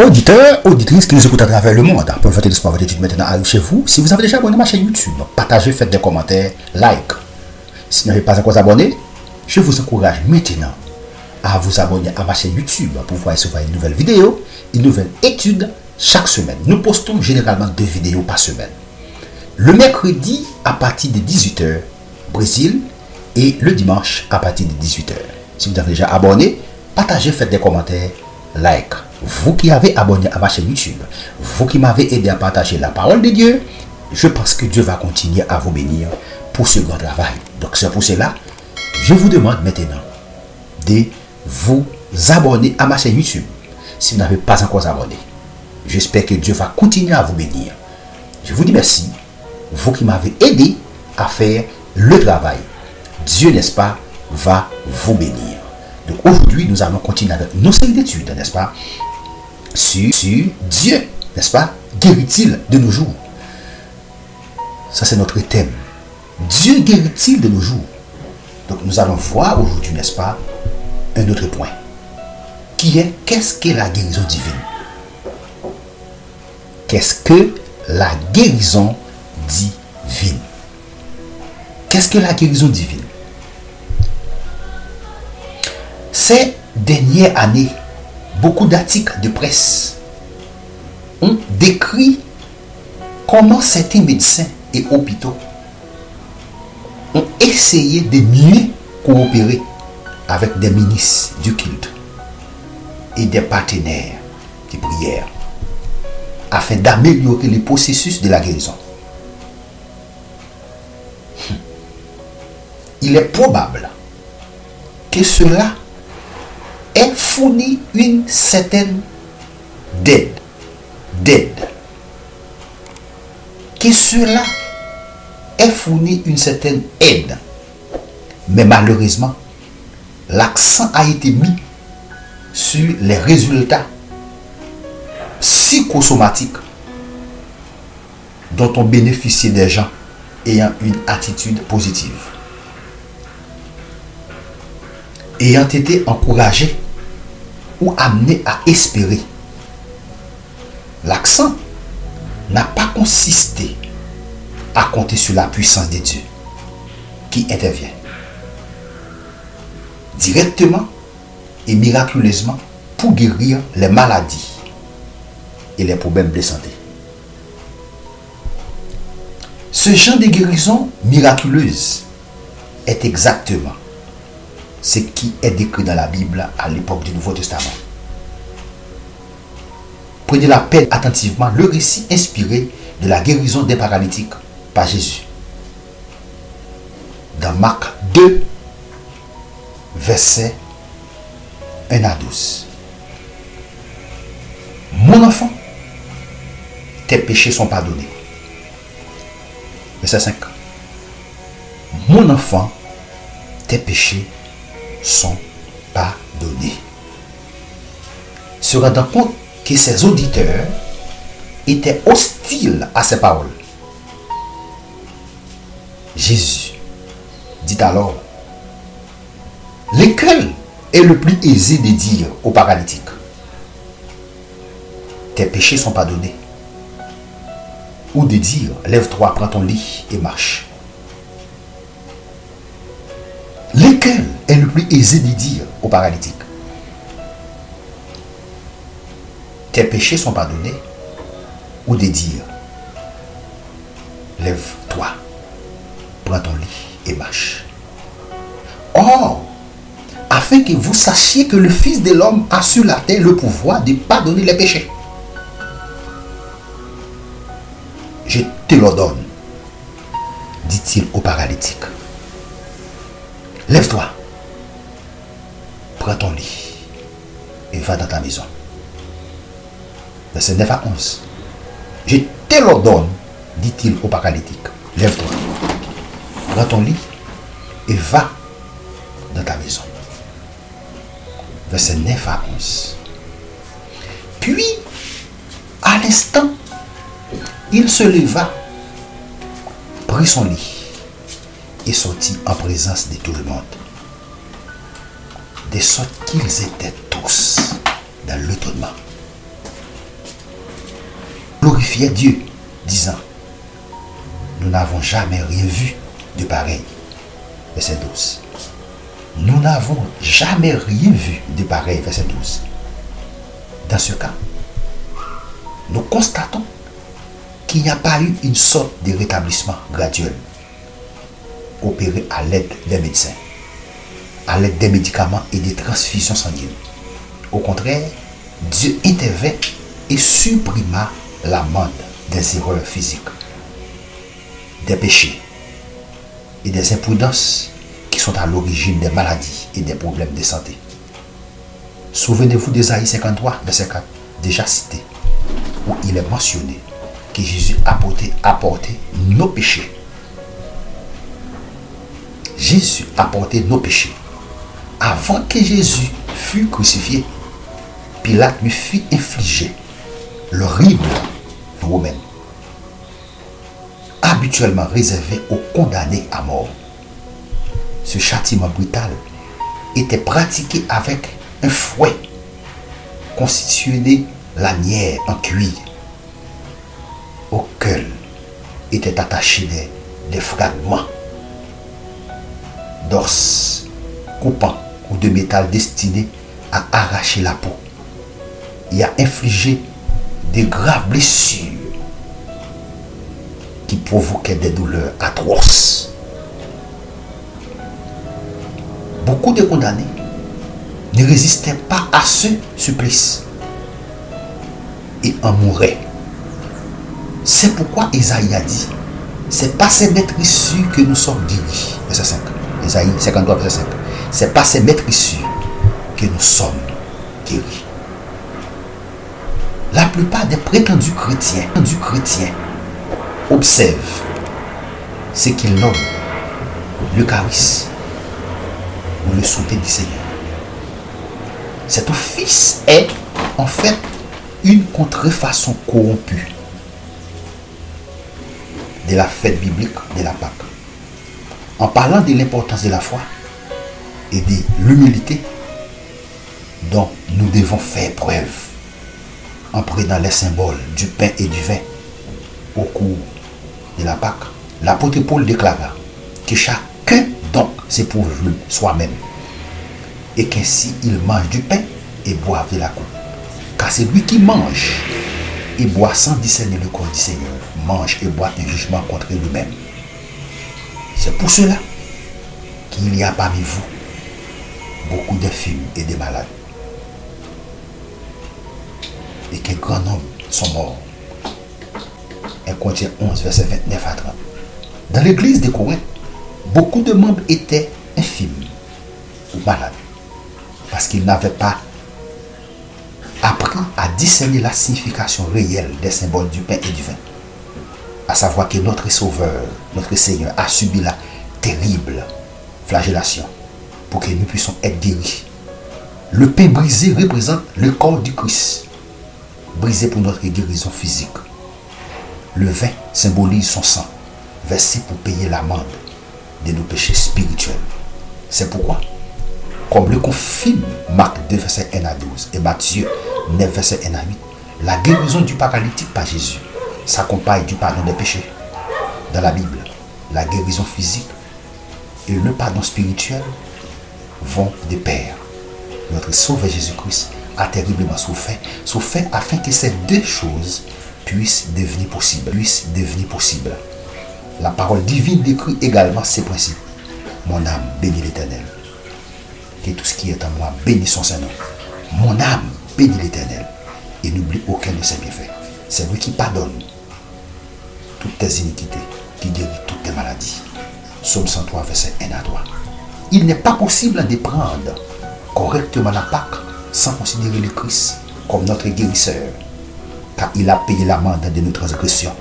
Auditeurs, auditrices qui nous écoutent à travers le monde, pour votre sport, votre étude maintenant arrive chez vous. Si vous avez déjà abonné à ma chaîne YouTube, partagez, faites des commentaires, like. Si vous n'avez pas encore abonné, je vous encourage maintenant à vous abonner à ma chaîne YouTube pour pouvoir recevoir une nouvelle vidéo, une nouvelle étude chaque semaine. Nous postons généralement 2 vidéos par semaine. Le mercredi à partir de 18h, Brésil, et le dimanche à partir de 18h. Si vous avez déjà abonné, partagez, faites des commentaires, like. Vous qui avez abonné à ma chaîne YouTube, vous qui m'avez aidé à partager la parole de Dieu, je pense que Dieu va continuer à vous bénir pour ce grand travail. Donc c'est pour cela, je vous demande maintenant de vous abonner à ma chaîne YouTube si vous n'avez pas encore abonné. J'espère que Dieu va continuer à vous bénir. Je vous dis merci, vous qui m'avez aidé à faire le travail. Dieu, n'est-ce pas, va vous bénir. Donc aujourd'hui, nous allons continuer avec nos séries d'études, n'est-ce pas, sur Dieu, n'est-ce pas, guérit-il de nos jours? Ça, c'est notre thème. Dieu guérit-il de nos jours? Donc nous allons voir aujourd'hui, n'est-ce pas, un autre point, qui est qu'est-ce qu'est la guérison divine? Qu'est-ce que la guérison divine? Qu'est-ce que la guérison divine? Ces dernières années, beaucoup d'articles de presse ont décrit comment certains médecins et hôpitaux ont essayé de mieux coopérer avec des ministres du culte et des partenaires de prière afin d'améliorer le processus de la guérison. Il est probable que cela ait fourni une certaine aide. Que cela ait fourni une certaine aide. Mais malheureusement, l'accent a été mis sur les résultats psychosomatiques dont ont bénéficié des gens ayant une attitude positive, ayant été encouragés ou amenés à espérer. L'accent n'a pas consisté à compter sur la puissance de Dieu qui intervient directement et miraculeusement pour guérir les maladies et les problèmes de santé. Ce genre de guérison miraculeuse est exactement ce qui est décrit dans la Bible à l'époque du Nouveau Testament. Prenez la peine attentivement le récit inspiré de la guérison des paralytiques par Jésus. Dans Marc 2, versets 1 à 12. Mon enfant, tes péchés sont pardonnés. Verset 5. Mon enfant, tes péchés sont pardonnés. Se rendant compte que ses auditeurs étaient hostiles à ces paroles, Jésus dit alors: lequel est le plus aisé de dire aux paralytiques, tes péchés sont pardonnés, ou de dire, lève-toi, prends ton lit et marche? Lequel est le plus aisé de dire aux paralytiques, tes péchés sont pardonnés, ou de dire, lève-toi, prends ton lit et marche? Or, afin que vous sachiez que le Fils de l'homme a sur la terre le pouvoir de pardonner les péchés, je te l'ordonne, dit-il aux paralytiques, lève-toi, prends ton lit et va dans ta maison. Verset 9 à 11. Je te l'ordonne, dit-il aux paralytiques, lève-toi, prends ton lit et va dans ta maison. Verset 9 à 11. Puis, à l'instant, il se leva, prit son lit et sortit en présence de tout le monde, de sorte qu'ils étaient tous dans l'étonnement. glorifiaient Dieu, disant, nous n'avons jamais rien vu de pareil. Verset 12. Nous n'avons jamais rien vu de pareil. Verset 12. Dans ce cas, nous constatons qu'il n'y a pas eu une sorte de rétablissement graduel opéré à l'aide des médecins, à l'aide des médicaments et des transfusions sanguines. Au contraire, Dieu intervint et supprima l'amende des erreurs physiques, des péchés et des imprudences qui sont à l'origine des maladies et des problèmes de santé. Souvenez-vous d'Ésaïe 53, verset 4, déjà cité, où il est mentionné que Jésus a porté nos péchés. Jésus a porté nos péchés. Avant que Jésus fût crucifié, Pilate lui fit infliger l'horrible romaine, habituellement réservé aux condamnés à mort. Ce châtiment brutal était pratiqué avec un fouet constitué de lanières en cuir, auquel étaient attachés des fragments d'os coupants ou de métal destinés à arracher la peau et à infliger de graves blessures qui provoquaient des douleurs atroces. Beaucoup de condamnés ne résistaient pas à ce supplice et en mouraient. C'est pourquoi Isaïe a dit, c'est pas ces maîtrissures que nous sommes guéris. Verset 5. Isaïe 53, verset 5. C'est pas ces maîtrissures que nous sommes guéris. La plupart des prétendus chrétiens observent ce qu'ils nomment le charisme ou le souper du Seigneur. Cet office est en fait une contrefaçon corrompue de la fête biblique de la Pâque. En parlant de l'importance de la foi et de l'humilité dont nous devons faire preuve en prenant les symboles du pain et du vin au cours de la Pâque, l'apôtre Paul déclara que chacun donc s'éprouve soi-même et qu'ainsi il mange du pain et boive de la coupe. Car c'est lui qui mange et boit sans discerner le corps du Seigneur, mange et boit un jugement contre lui-même. C'est pour cela qu'il y a parmi vous beaucoup d'infirmes et de malades, et qu'un grand nombre sont morts. 1 Corinthiens 11, verset 29 à 30. Dans l'église de Corinthe, beaucoup de membres étaient infirmes ou malades, parce qu'ils n'avaient pas appris à discerner la signification réelle des symboles du pain et du vin. À savoir que notre Sauveur, notre Seigneur, a subi la terrible flagellation pour que nous puissions être guéris. Le pain brisé représente le corps du Christ, brisé pour notre guérison physique. Le vin symbolise son sang, versé pour payer l'amende de nos péchés spirituels. C'est pourquoi, comme le confirme Marc 2, verset 1 à 12 et Matthieu 9, verset 1 à 8, la guérison du paralytique par Jésus s'accompagne du pardon des péchés. Dans la Bible, la guérison physique et le pardon spirituel vont de pair. Notre Sauveur Jésus-Christ a terriblement souffert afin que ces deux choses puissent devenir possibles. La parole divine décrit également ces principes. Mon âme bénit l'Éternel. Que tout ce qui est en moi bénisse son Saint-Nom. Mon âme bénit l'Éternel et n'oublie aucun de ses bienfaits. C'est lui qui pardonne toutes tes iniquités, qui guérit toutes tes maladies. Psaume 103, verset 1 à 3. Il n'est pas possible de prendre correctement la Pâque sans considérer le Christ comme notre guérisseur, car il a payé l'amende de nos transgressions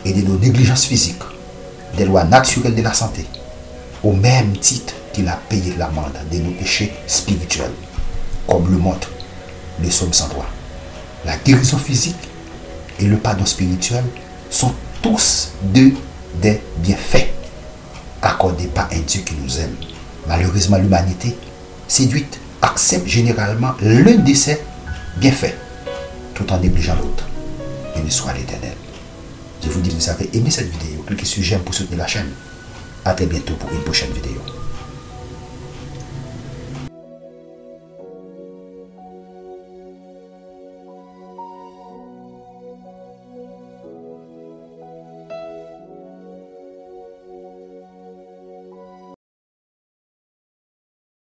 et de nos négligences physiques, des lois naturelles de la santé, au même titre qu'il a payé l'amende de nos péchés spirituels, comme le montre le psaume 103. La guérison physique et le pardon spirituel sont tous deux des bienfaits accordés par un Dieu qui nous aime. Malheureusement, l'humanité séduite accepte généralement l'un de ces bienfaits tout en négligeant l'autre. Béni soit l'Éternel. Je vous dis que vous avez aimé cette vidéo. Cliquez sur j'aime pour soutenir la chaîne. A très bientôt pour une prochaine vidéo.